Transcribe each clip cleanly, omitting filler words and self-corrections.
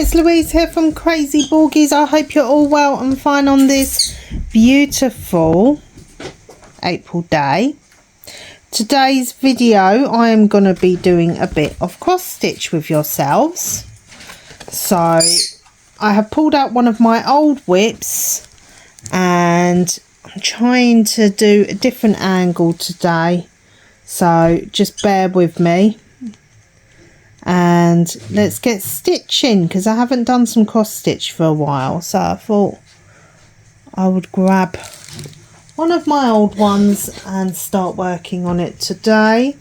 it's Louise here from Crazy Borgies. I hope you're all well and fine on this beautiful April day. Today's video I am going to be doing a bit of cross stitch with yourselves. So I have pulled out one of my old whips and I'm trying to do a different angle today, so just bear with me. And let's get stitching, because I haven't done some cross stitch for a while, so I thought I would grab one of my old ones and start working on it today.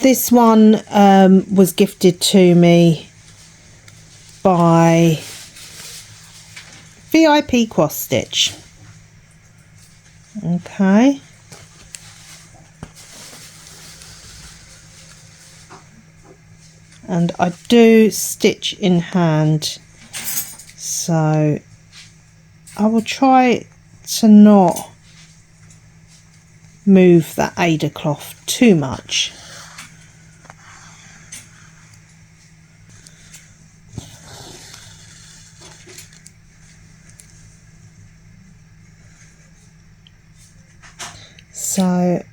This one was gifted to me by VIP Cross Stitch. Okay. And I do stitch in hand, so I will try to not move the Ada cloth too much. So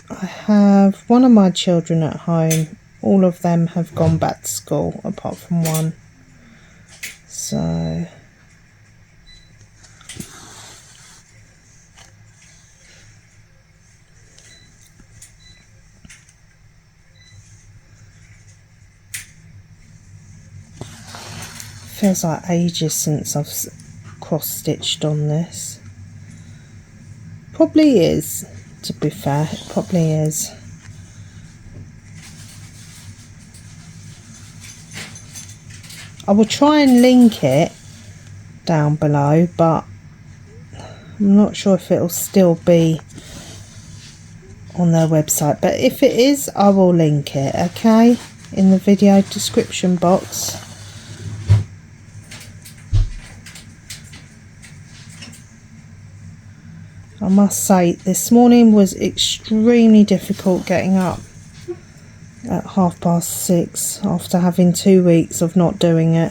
I have one of my children at home. All of them have gone back to school apart from one. So feels like ages since I've cross stitched on this. Probably is, to be fair, it probably is. I will try and link it down below, but I'm not sure if it'll still be on their website. But if it is, I will link it, okay, in the video description box. I must say, this morning was extremely difficult getting up at 6:30 after having 2 weeks of not doing it.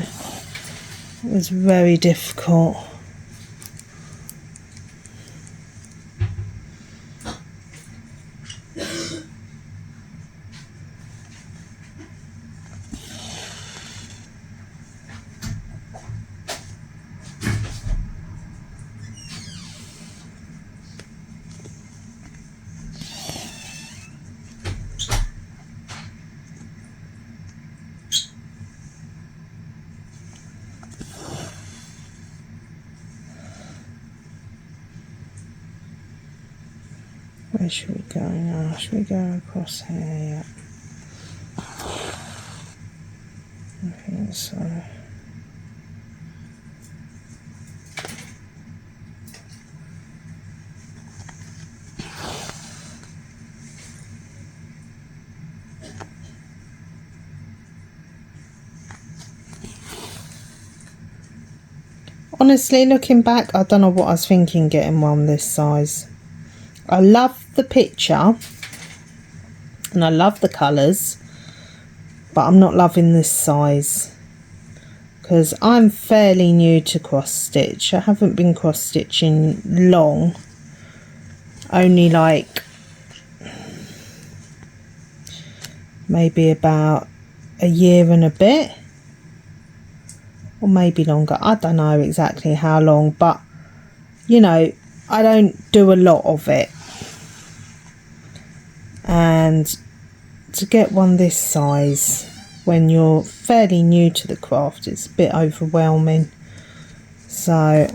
It was very difficult. Where should we go now? Should we go across here? Yeah. I think so. Honestly, looking back, I don't know what I was thinking getting one this size. I love the picture and I love the colours, but I'm not loving this size because I'm fairly new to cross stitch. I haven't been cross stitching long, only like maybe about a year and a bit, or maybe longer. I don't know exactly how long, but you know, I don't do a lot of it, and to get one this size when you're fairly new to the craft, it's a bit overwhelming. So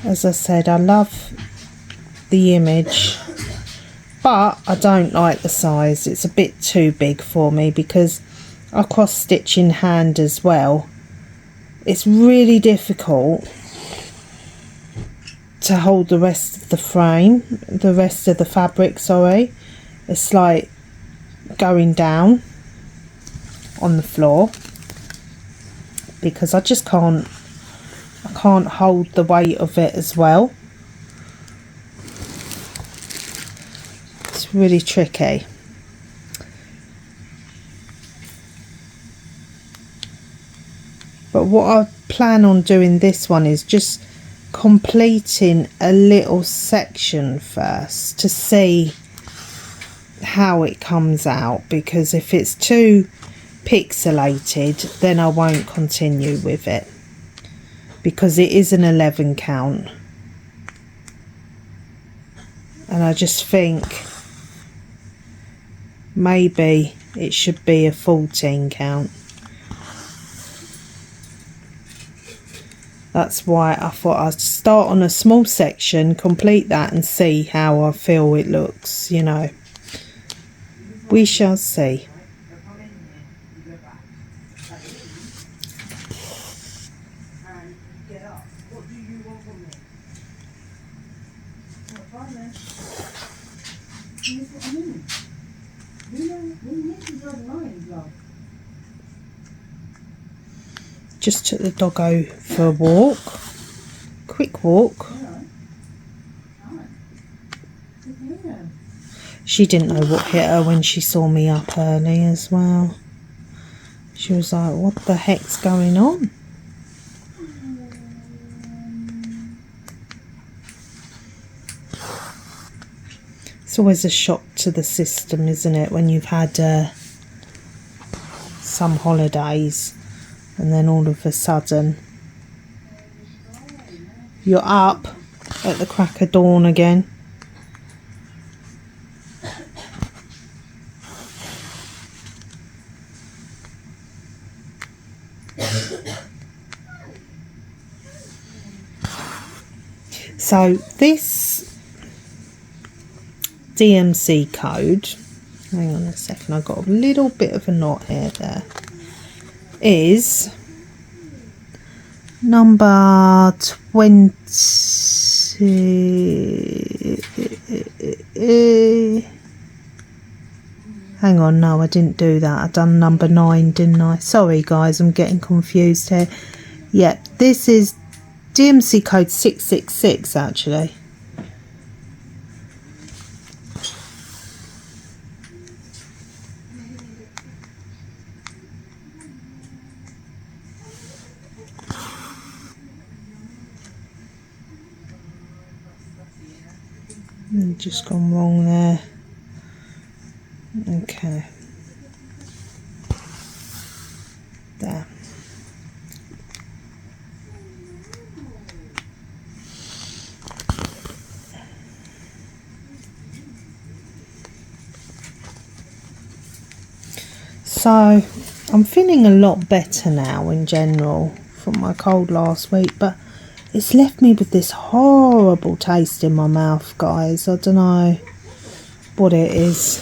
as I said, I love the image, but I don't like the size. It's a bit too big for me because I cross stitch in hand as well. It's really difficult to hold the rest of the frame, the rest of the fabric, sorry. It's like going down on the floor because I just can't hold the weight of it as well. It's really tricky. But what I plan on doing this one is just completing a little section first to see how it comes out, because if it's too pixelated then I won't continue with it, because it is an 11 count and I just think maybe it should be a 14 count. That's why I thought I'd start on a small section, complete that and see how I feel it looks, you know. We shall see. Just took the doggo for a walk, quick walk. She didn't know what hit her when she saw me up early as well. She was like, what the heck's going on? It's always a shock to the system, isn't it, when you've had some holidays and then all of a sudden you're up at the crack of dawn again. So this DMC code, hang on a second, I've got a little bit of a knot here there, is number 20. Hang on, no, I didn't do that. I done number 9, didn't I? Sorry guys, I'm getting confused here. Yeah, this is DMC code 666 actually. Just gone wrong there. Okay. There. So I'm feeling a lot better now in general from my cold last week, but it's left me with this horrible taste in my mouth, guys. I don't know what it is.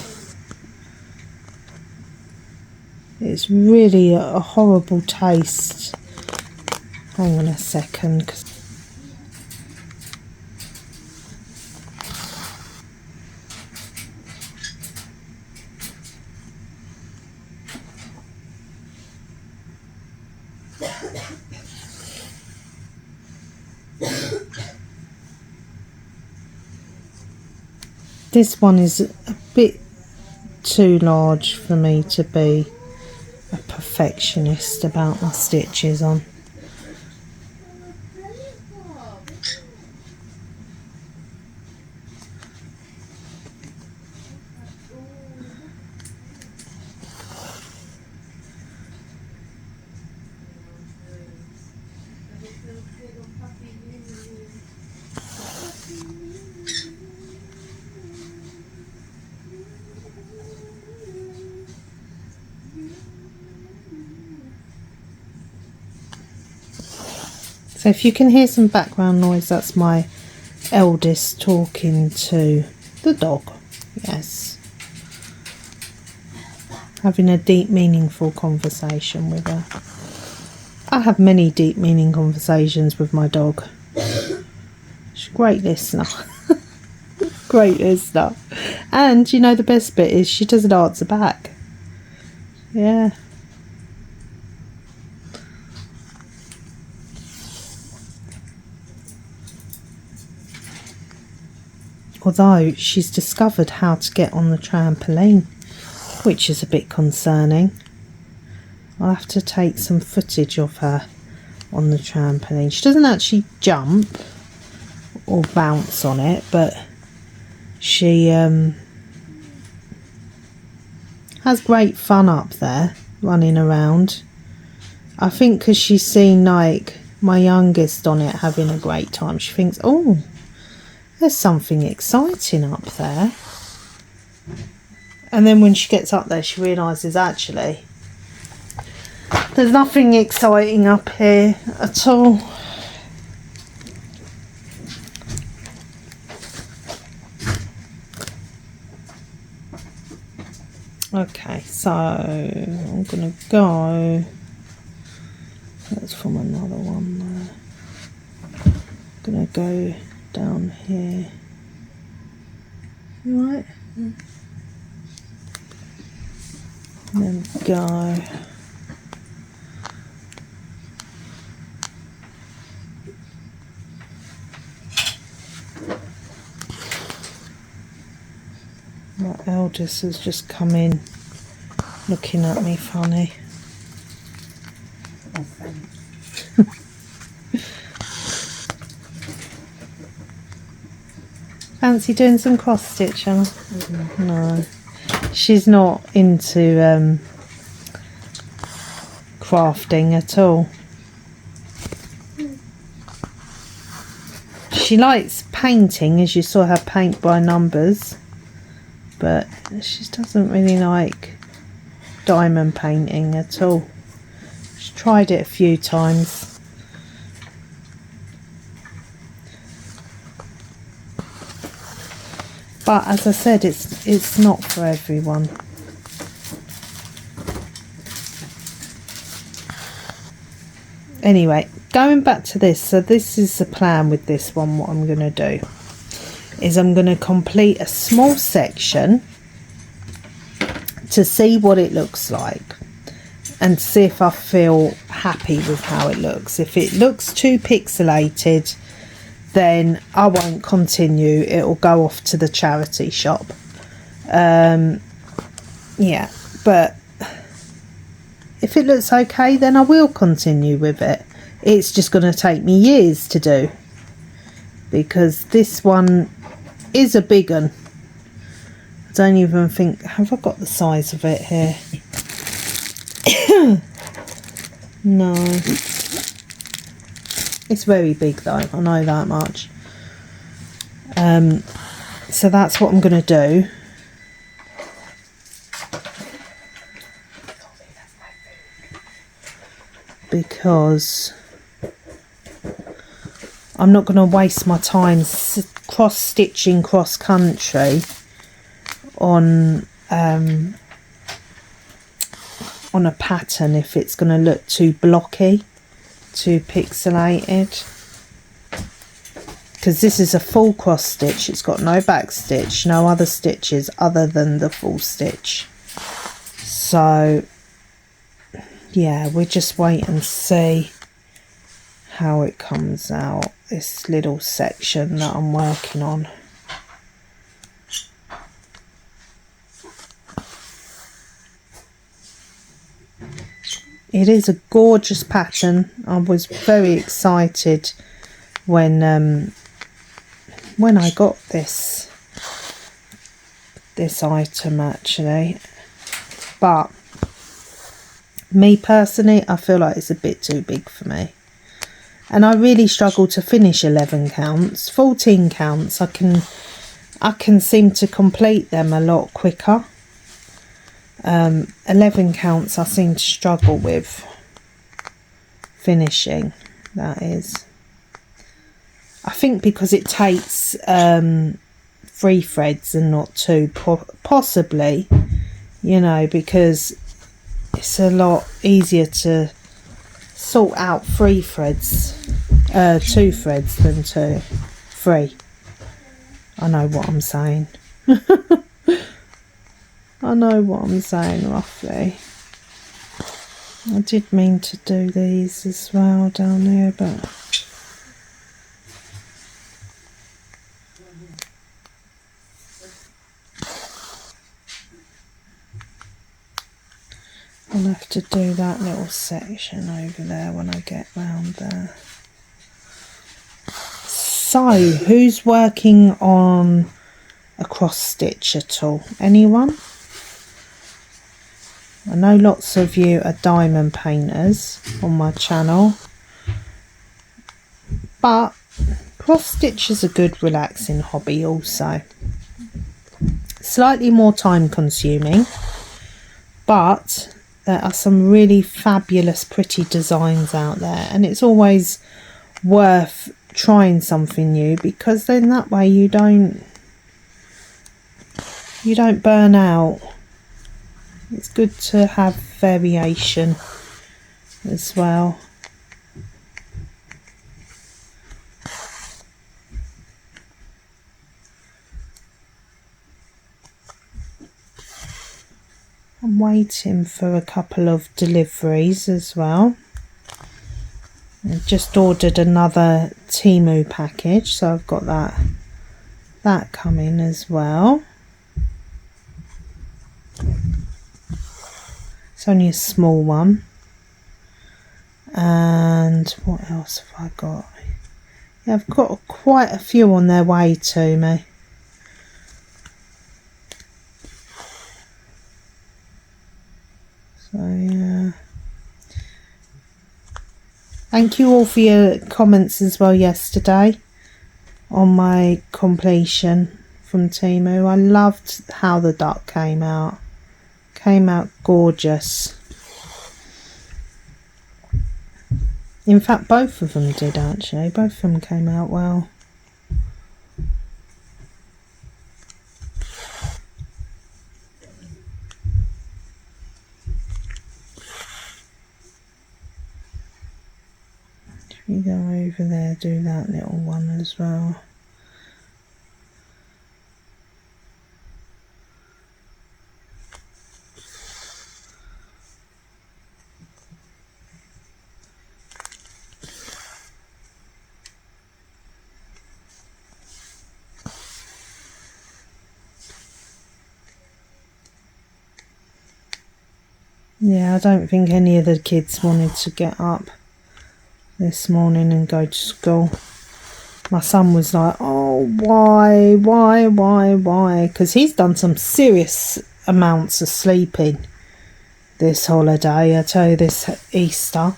It's really a horrible taste. Hang on a second. This one is a bit too large for me to be a perfectionist about my stitches on. So if you can hear some background noise, that's my eldest talking to the dog. Yes. Having a deep, meaningful conversation with her. I have many deep, meaning conversations with my dog. She's a great listener. Great listener. And you know the best bit is she doesn't answer back. Yeah. Although she's discovered how to get on the trampoline, which is a bit concerning. I'll have to take some footage of her on the trampoline. She doesn't actually jump or bounce on it, but she has great fun up there, running around. I think because she's seen like my youngest on it having a great time, she thinks, oh, there's something exciting up there. And then when she gets up there, she realises actually there's nothing exciting up here at all. Okay, so I'm gonna go. That's from another one there. I'm gonna go down here. You right? Mm. And then go. My eldest has just come in looking at me funny. Fancy doing some cross stitch, Anna? No, she's not into crafting at all. She likes painting, as you saw her paint by numbers, but she doesn't really like diamond painting at all. She's tried it a few times. But as I said, it's not for everyone. Anyway, going back to this, so this is the plan with this one. What I'm going to do is I'm going to complete a small section to see what it looks like and see if I feel happy with how it looks. If it looks too pixelated, then I won't continue. It'll go off to the charity shop. Yeah, but if it looks okay, then I will continue with it. It's just going to take me years to do, because this one is a big one. I don't even think, have I got the size of it here? No. It's very big though, I know that much. So that's what I'm going to do. Because I'm not going to waste my time cross stitching cross country on a pattern if it's going to look too blocky, too pixelated. Because this is a full cross stitch, it's got no back stitch, no other stitches other than the full stitch. So yeah, we'll just wait and see how it comes out, this little section that I'm working on. It is a gorgeous pattern. I was very excited when I got this item actually, but me personally, I feel like it's a bit too big for me, and I really struggle to finish 11 counts. 14 counts I can seem to complete them a lot quicker. 11 counts I seem to struggle with finishing, that is. I think because it takes 3 threads and not 2, possibly, you know, because it's a lot easier to sort out 3 threads, 2 threads than 3. I know what I'm saying. I know what I'm saying roughly. I did mean to do these as well down there, but I'll have to do that little section over there when I get round there. So, who's working on a cross stitch at all? Anyone? I know lots of you are diamond painters on my channel, but cross stitch is a good relaxing hobby also. Slightly more time consuming, but there are some really fabulous pretty designs out there, and it's always worth trying something new, because then that way you don't burn out. It's good to have variation as well. I'm waiting for a couple of deliveries as well. I've just ordered another Temu package, so I've got that coming as well. It's only a small one. And what else have I got? Yeah, I've got quite a few on their way to me. So yeah. Thank you all for your comments as well yesterday on my completion from Temu. I loved how the duck came out. Came out gorgeous. In fact, both of them did actually. Both of them came out well. You go over there, do that little one as well. Yeah, I don't think any of the kids wanted to get up this morning and go to school. My son was like, oh, why, because he's done some serious amounts of sleeping this holiday, I tell you, this Easter.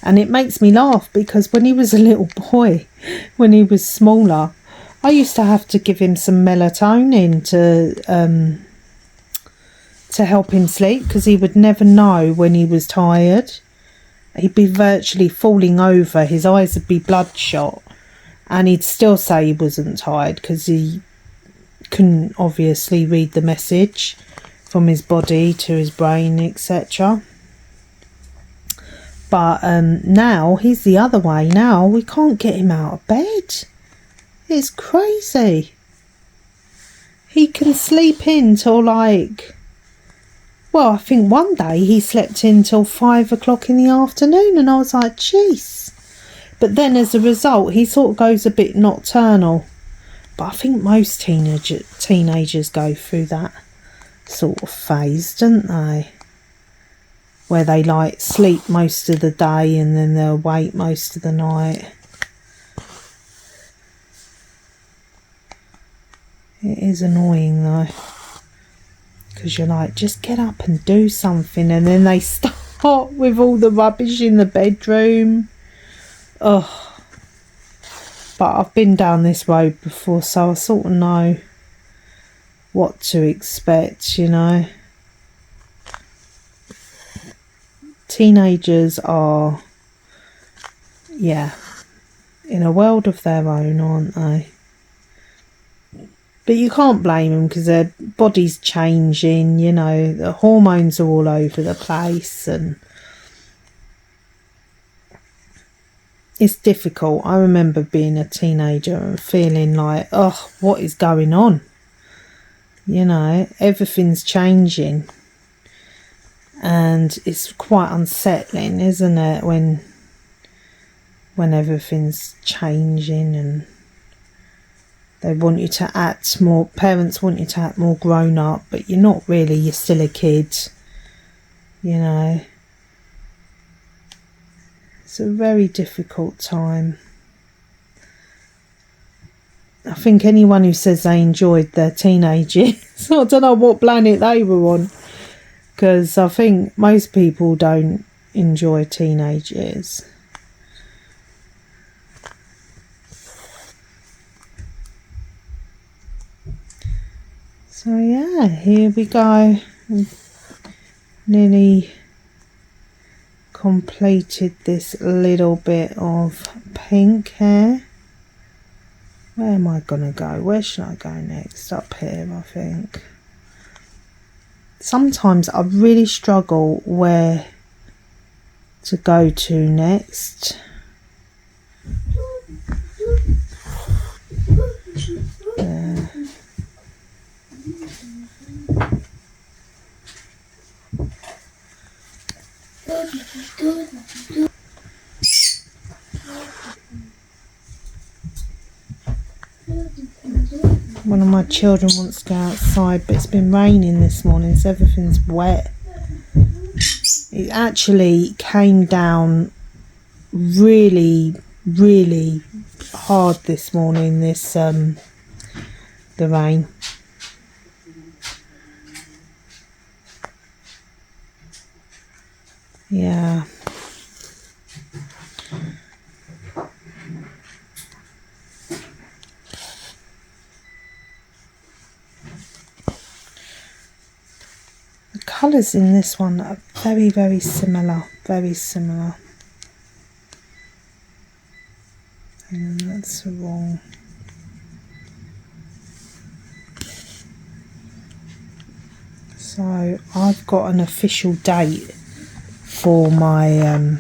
And it makes me laugh, because when he was a little boy, when he was smaller, I used to have to give him some melatonin to help him sleep, because he would never know when he was tired. He'd be virtually falling over, his eyes would be bloodshot, and he'd still say he wasn't tired because he couldn't obviously read the message from his body to his brain, etc. But now he's the other way. Now we can't get him out of bed. It's crazy. He can sleep in till like, well, I think one day he slept in till 5 o'clock in the afternoon, and I was like, jeez. But then as a result, he sort of goes a bit nocturnal. But I think most teenagers go through that sort of phase, don't they? Where they like sleep most of the day and then they're awake most of the night. It is annoying though, because you're like, just get up and do something, and then they start with all the rubbish in the bedroom. Oh, but I've been down this road before, so I sort of know what to expect, you know. Teenagers are, yeah, in a world of their own, aren't they? But you can't blame them, because their body's changing, you know, the hormones are all over the place, and it's difficult. I remember being a teenager and feeling like, oh, what is going on? You know, everything's changing. And it's quite unsettling, isn't it, when everything's changing and they want you to act more, parents want you to act more grown up, but you're not really, you're still a kid. you know. It's a very difficult time. I think anyone who says they enjoyed their teenage years, I don't know what planet they were on, because I think most people don't enjoy teenage years. So yeah, here we go. Nearly completed this little bit of pink here. Where am I gonna go? Where should I go next? Up here, I think. Sometimes I really struggle where to go to next. There. One of my children wants to go outside, but it's been raining this morning, so everything's wet. It actually came down really hard this morning, this the rain. Yeah. The colours in this one are very similar, very similar. And that's wrong. So I've got an official date for my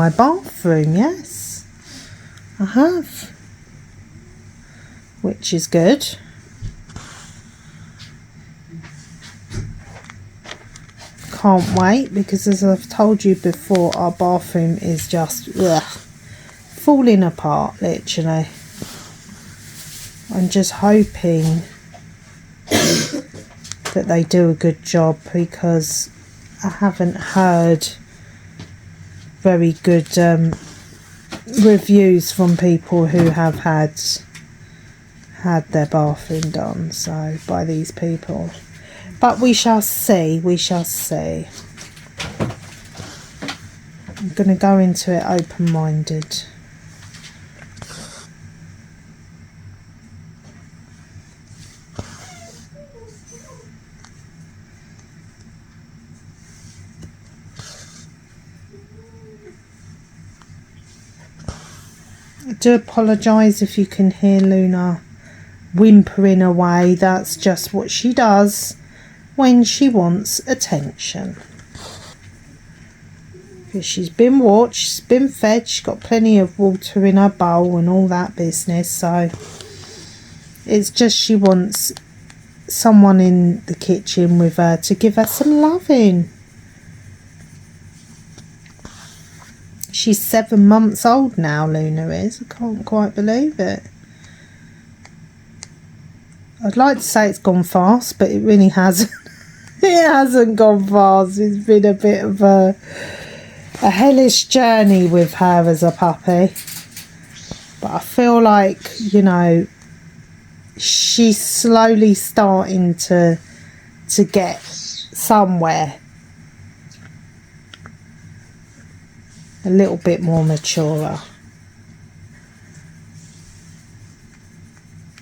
bathroom. Yes, I have, which is good. Can't wait, because as I've told you before, our bathroom is just falling apart, literally. I'm just hoping that they do a good job, because I haven't heard very good reviews from people who have had their bathroom done, so by these people. But we shall see, we shall see. I'm going to go into it open-minded. I do apologise if you can hear Luna whimpering away. That's just what she does when she wants attention. Because she's been watched, she's been fed, she's got plenty of water in her bowl and all that business, so it's just she wants someone in the kitchen with her to give her some loving. She's 7 months old now, Luna is. I can't quite believe it. I'd like to say it's gone fast, but it really hasn't. It hasn't gone fast. It's been a bit of a hellish journey with her as a puppy. But I feel like, you know, she's slowly starting to get somewhere. A little bit more mature.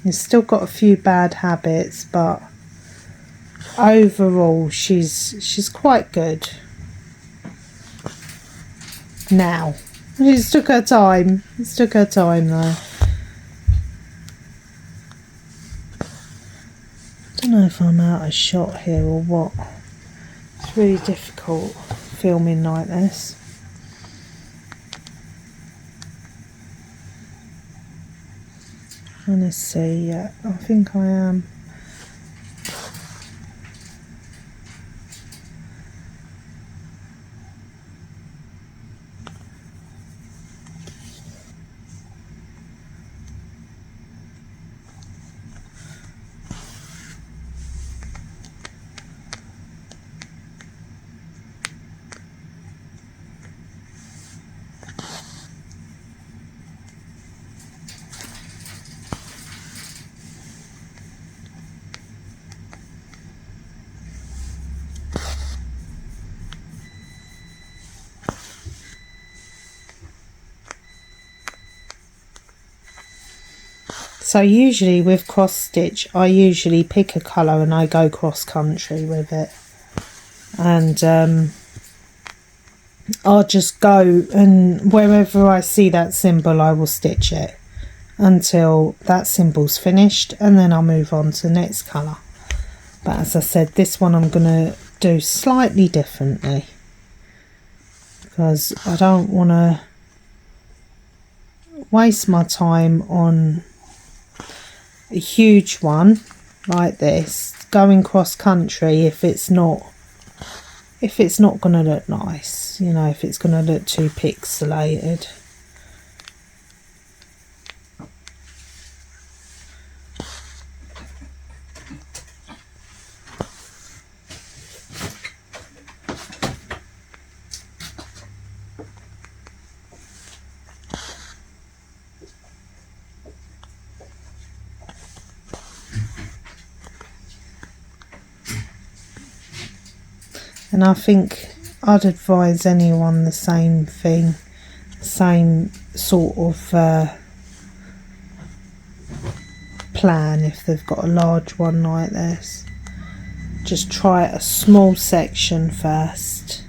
She's still got a few bad habits, but overall she's quite good now. It took her time. It took her time though. I don't know if I'm out of shot here or what. It's really difficult filming like this. Trying to see, yeah, I think I am. So usually with cross stitch, I usually pick a colour and I go cross country with it, and I'll just go, and wherever I see that symbol I will stitch it until that symbol's finished, and then I'll move on to the next colour. But as I said, this one I'm going to do slightly differently because I don't want to waste my time on a huge one like this going cross country if it's not going to look nice, you know, if it's going to look too pixelated. And I think I'd advise anyone the same thing, same sort of plan if they've got a large one like this. Just try a small section first.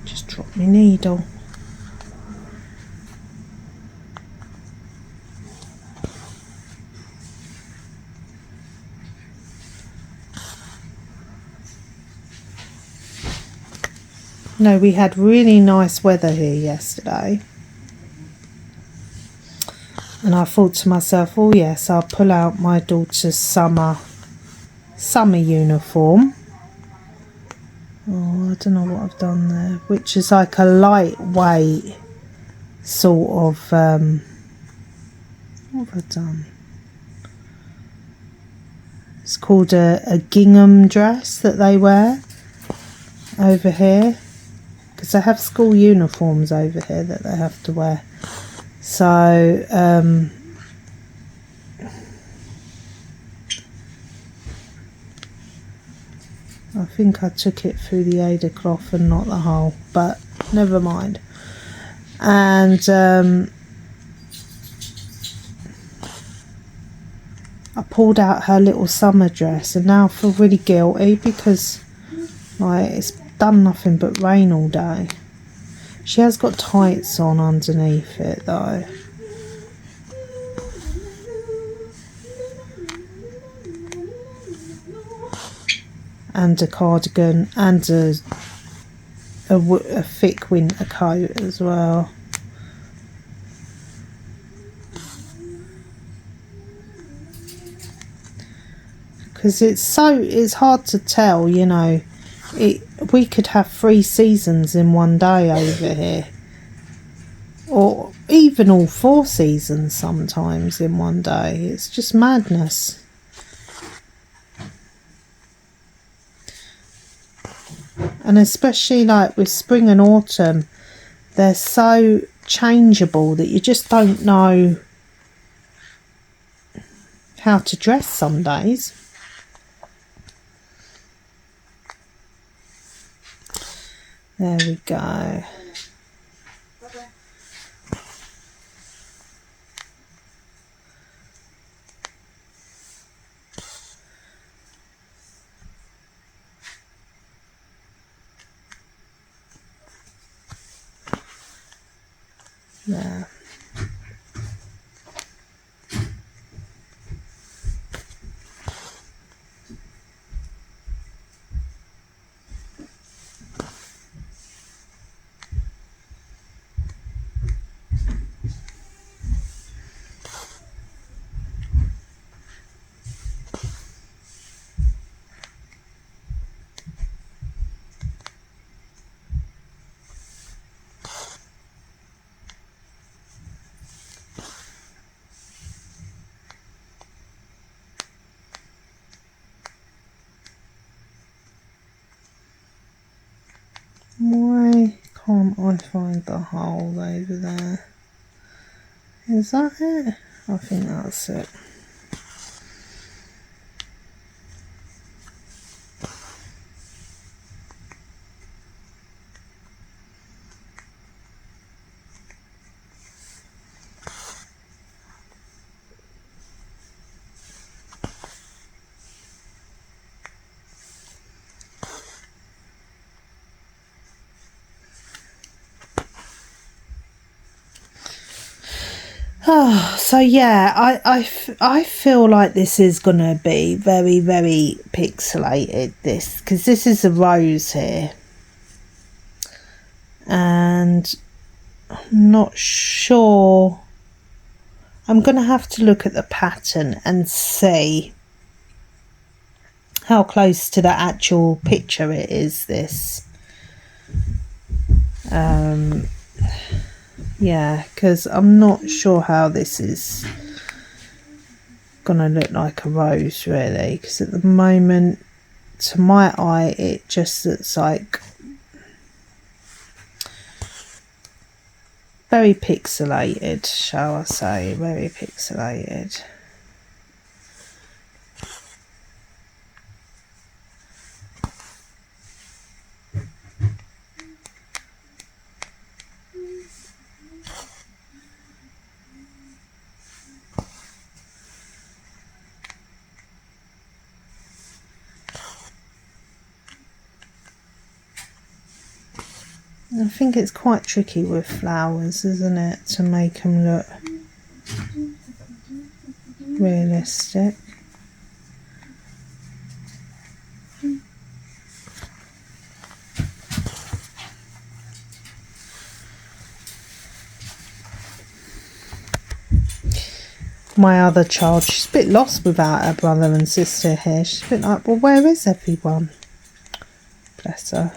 Just drop my needle. No, we had really nice weather here yesterday, and I thought to myself, oh yes, I'll pull out my daughter's summer uniform. Oh, I don't know what I've done there, which is like a lightweight sort of what have I done? It's called a gingham dress that they wear over here, because they have school uniforms over here that they have to wear. So I think I took it through the Ada cloth and not the hole, but never mind. And I pulled out her little summer dress, and now I feel really guilty because like it's done nothing but rain all day. She has got tights on underneath it though. And a cardigan and a thick winter coat as well. Because it's hard to tell, you know. We could have 3 seasons in one day over here, or even all 4 seasons sometimes in one day. It's just madness. And especially like with spring and autumn, they're so changeable that you just don't know how to dress some days. There we go. There. Why can't I find the hole over there? Is that it? I think that's it. Oh, so yeah, I feel like this is going to be very, very pixelated, this, because this is a rose here. And I'm not sure. I'm going to have to look at the pattern and see how close to the actual picture it is, this. Yeah, because I'm not sure how this is gonna look like a rose, really, because at the moment, to my eye, it just looks like very pixelated, shall I say, very pixelated. I think it's quite tricky with flowers, isn't it, to make them look realistic. My other child, she's a bit lost without her brother and sister here. She's a bit like, well, where is everyone? Bless her.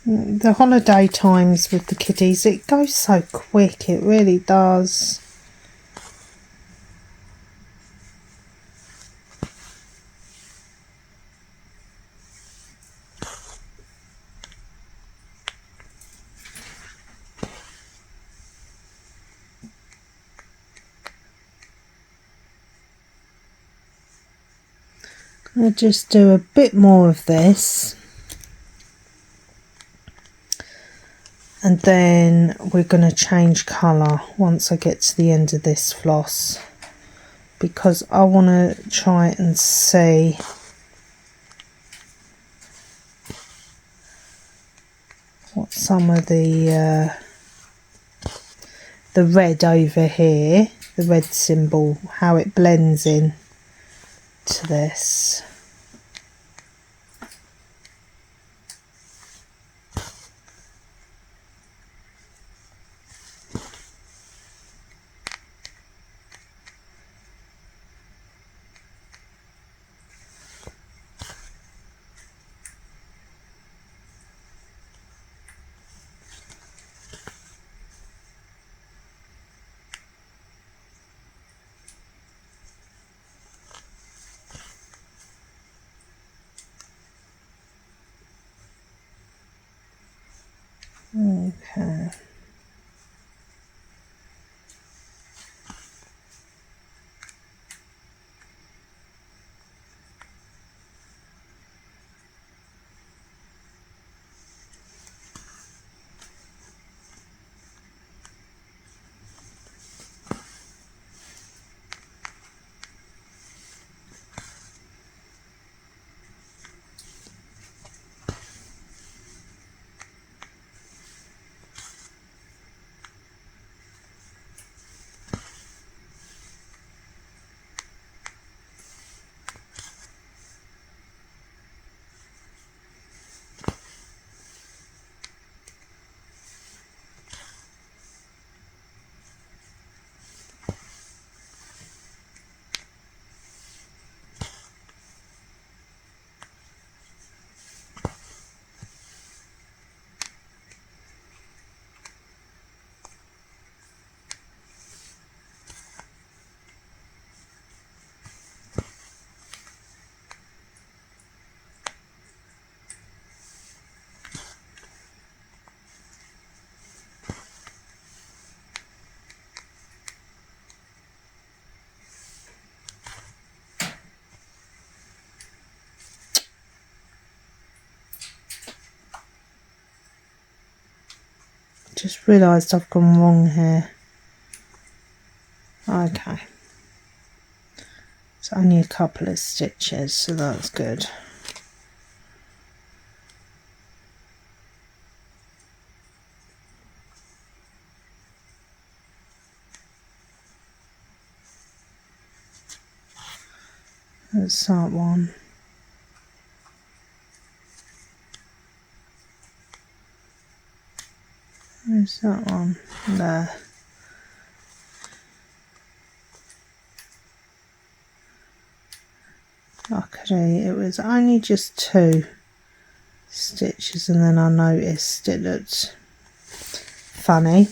The holiday times with the kiddies, it goes so quick, it really does. I'll just do a bit more of this. And then we're going to change colour once I get to the end of this floss, because I want to try and see what some of the red over here, the red symbol, how it blends in to this. Okay. just realised I've gone wrong here. Okay. It's only a couple of stitches, so that's good. That's that one. There's that one there. Luckily it was only just 2 stitches, and then I noticed it looked funny.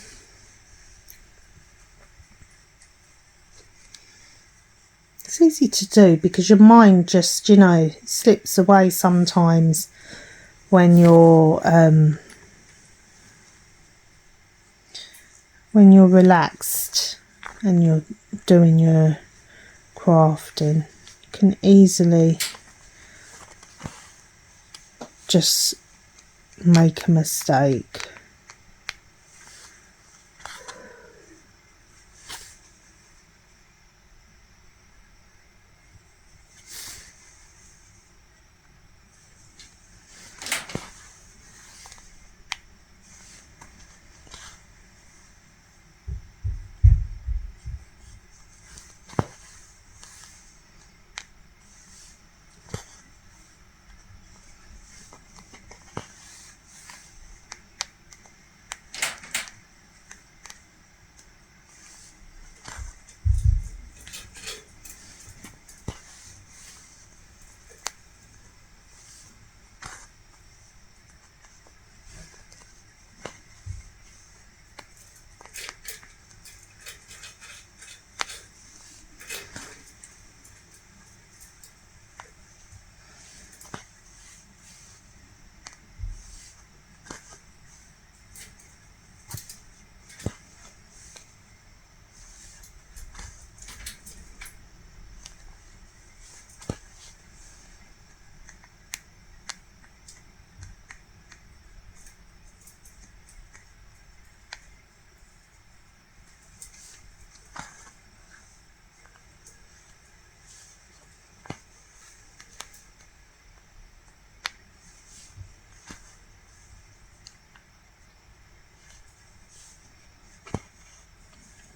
It's easy to do because your mind just, you know, slips away sometimes when you're relaxed and you're doing your crafting. You can easily just make a mistake.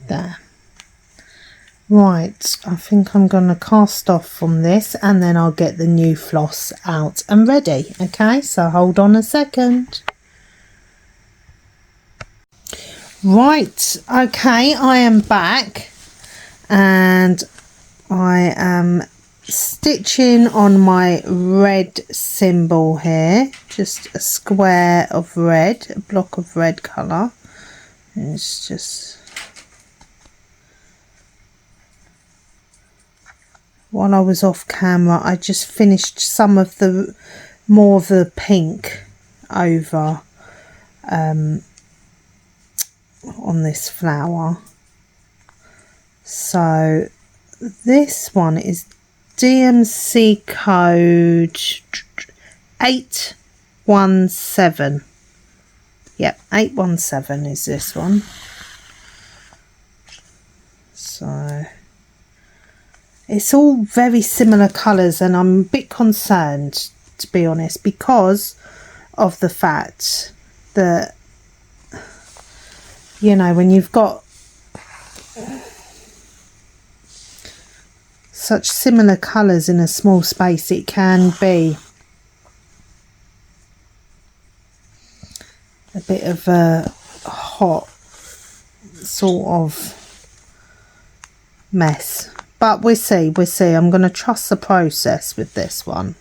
There. Right, I think I'm going to cast off from this and then I'll get the new floss out and ready. Okay, so hold on a second. Right, okay, I am back and I am stitching on my red symbol here, just a square of red, a block of red colour. It's just, while I was off camera, I just finished some of the more of the pink over on this flower. So this one is DMC code 817. Yep, 817 is this one. So it's all very similar colours, and I'm a bit concerned, to be honest, because of the fact that, you know, when you've got such similar colours in a small space, it can be a bit of a hot sort of mess. But we'll see, we'll see. I'm going to trust the process with this one.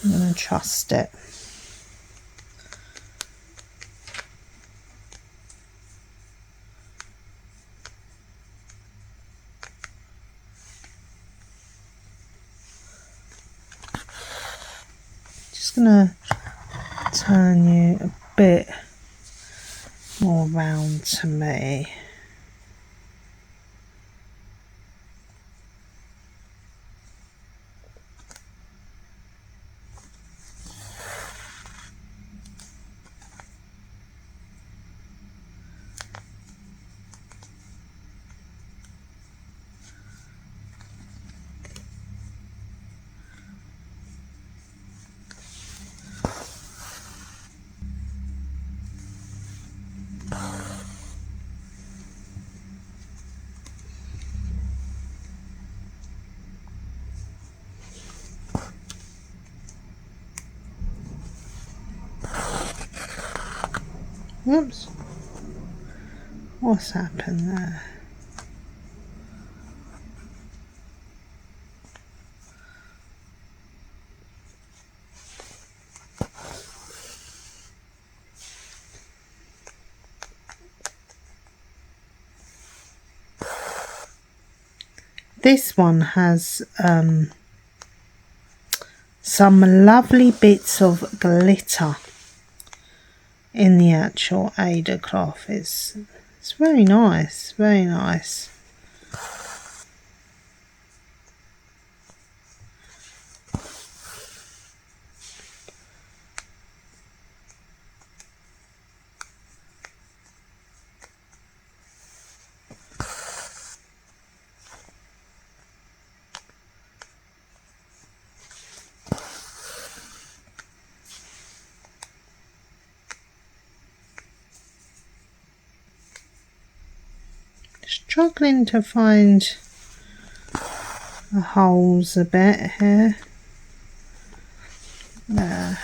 I'm going to trust it. Just going to turn you a bit more round to me. Whoops. What's happened there? This one has some lovely bits of glitter in the actual Ada cloth. It's very nice, very nice. Struggling to find the holes a bit here. There.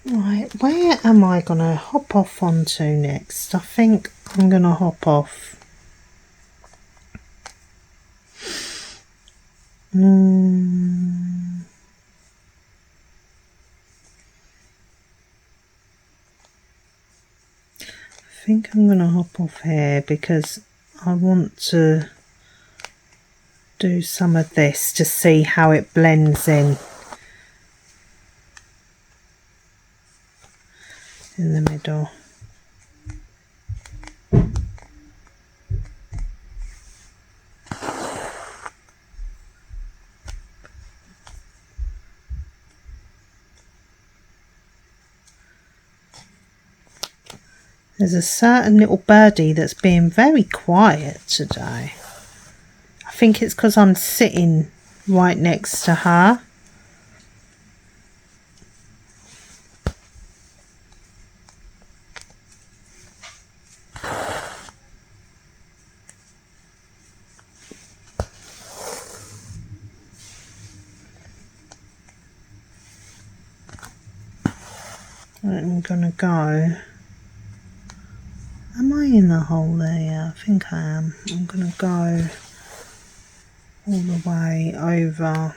Right, where am I going to hop off onto next? I think I'm going to hop off. I think I'm going to hop off here because I want to do some of this to see how it blends in the middle. There's a certain little birdie that's being very quiet today. I think it's because I'm sitting right next to her. I'm gonna go. Am I in the hole there? Yeah, I think I am. I'm gonna go all the way over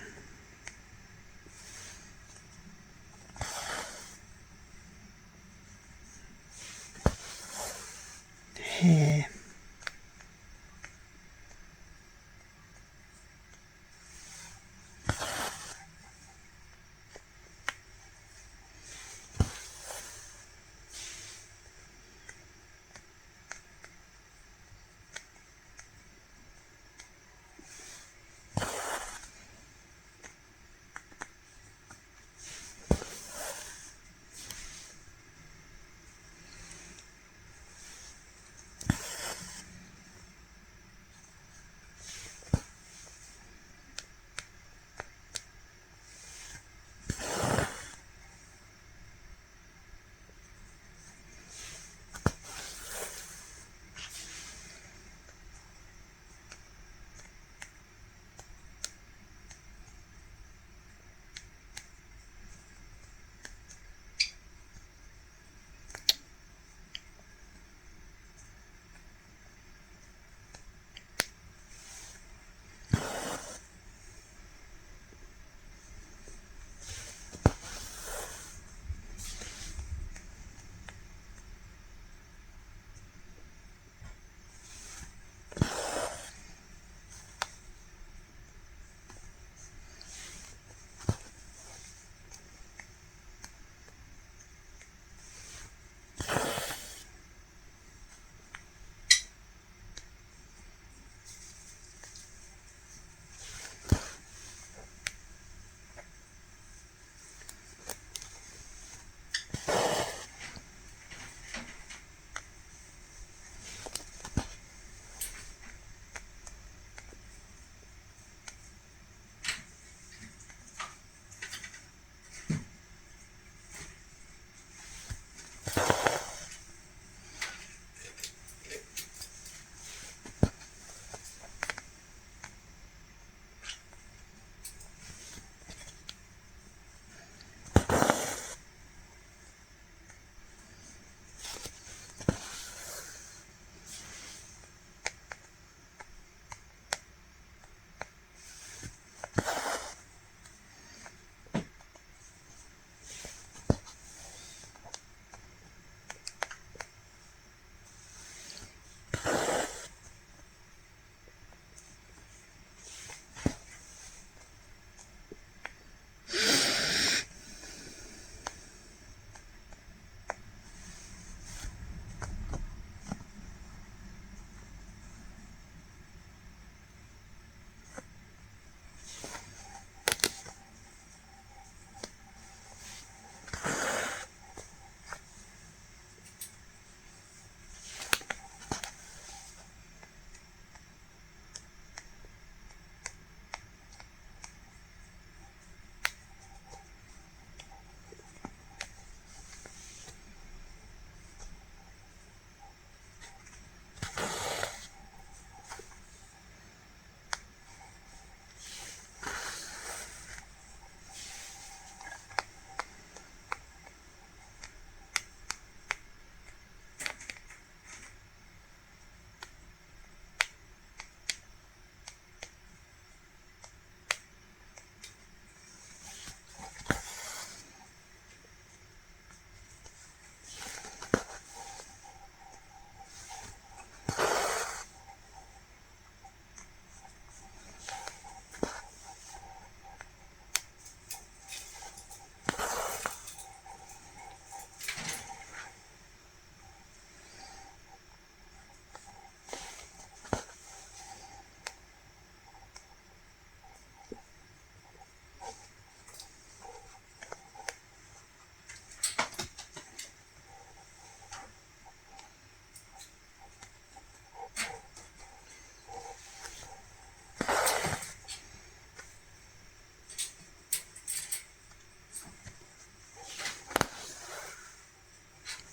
here.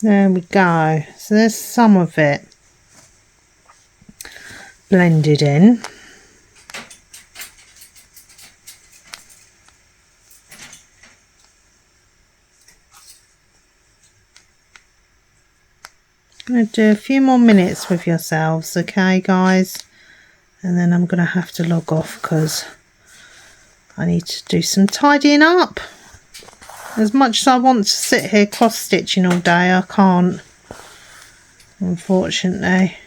There we go. So there's some of it blended in. I'm going to do a few more minutes with yourselves, okay guys, and then I'm going to have to log off because I need to do some tidying up. As much as I want to sit here cross stitching all day, I can't, unfortunately.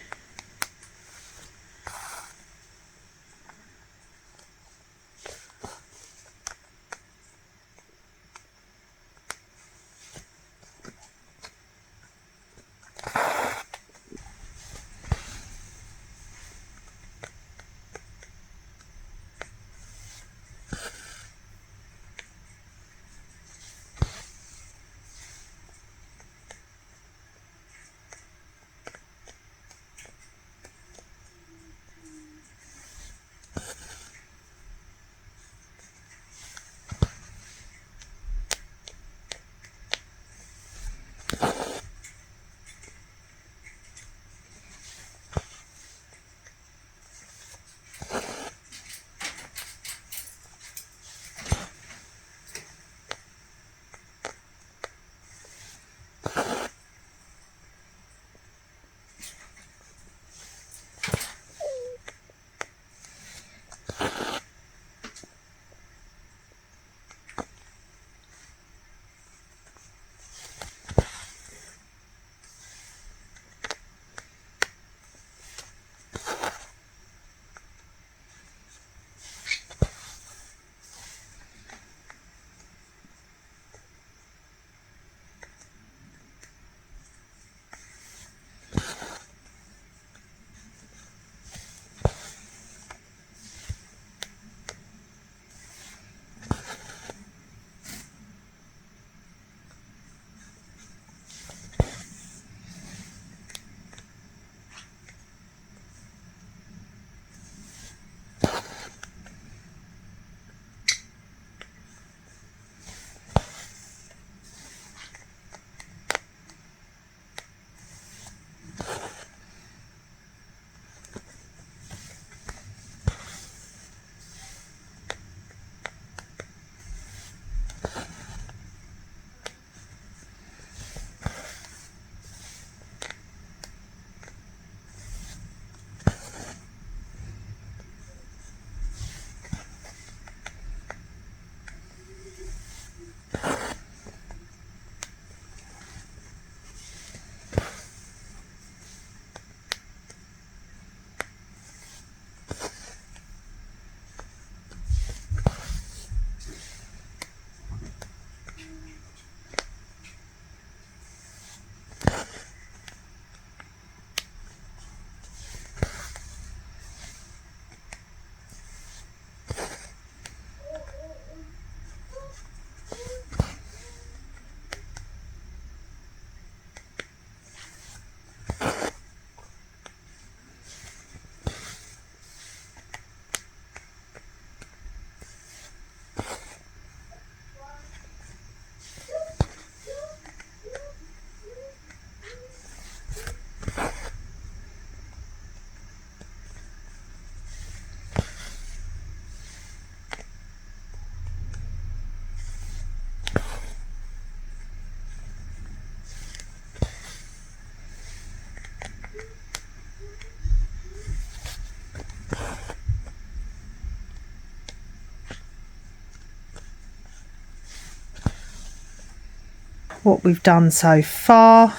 what we've done so far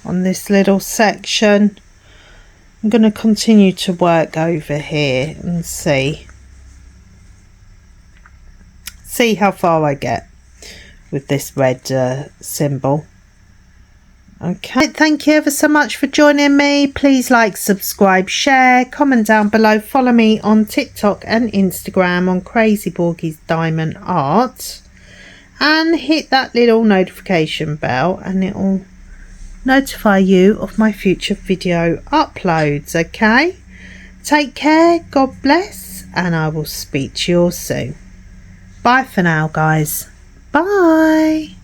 on this little section. I'm going to continue to work over here and see how far I get with this red symbol. Okay, thank you ever so much for joining me. Please like, subscribe, share, comment down below, follow me on TikTok and Instagram on Crazy Borgie's Diamond Art, and hit that little notification bell and it will notify you of my future video uploads. Okay, take care, God bless, and I will speak to you all soon. Bye for now, guys. Bye.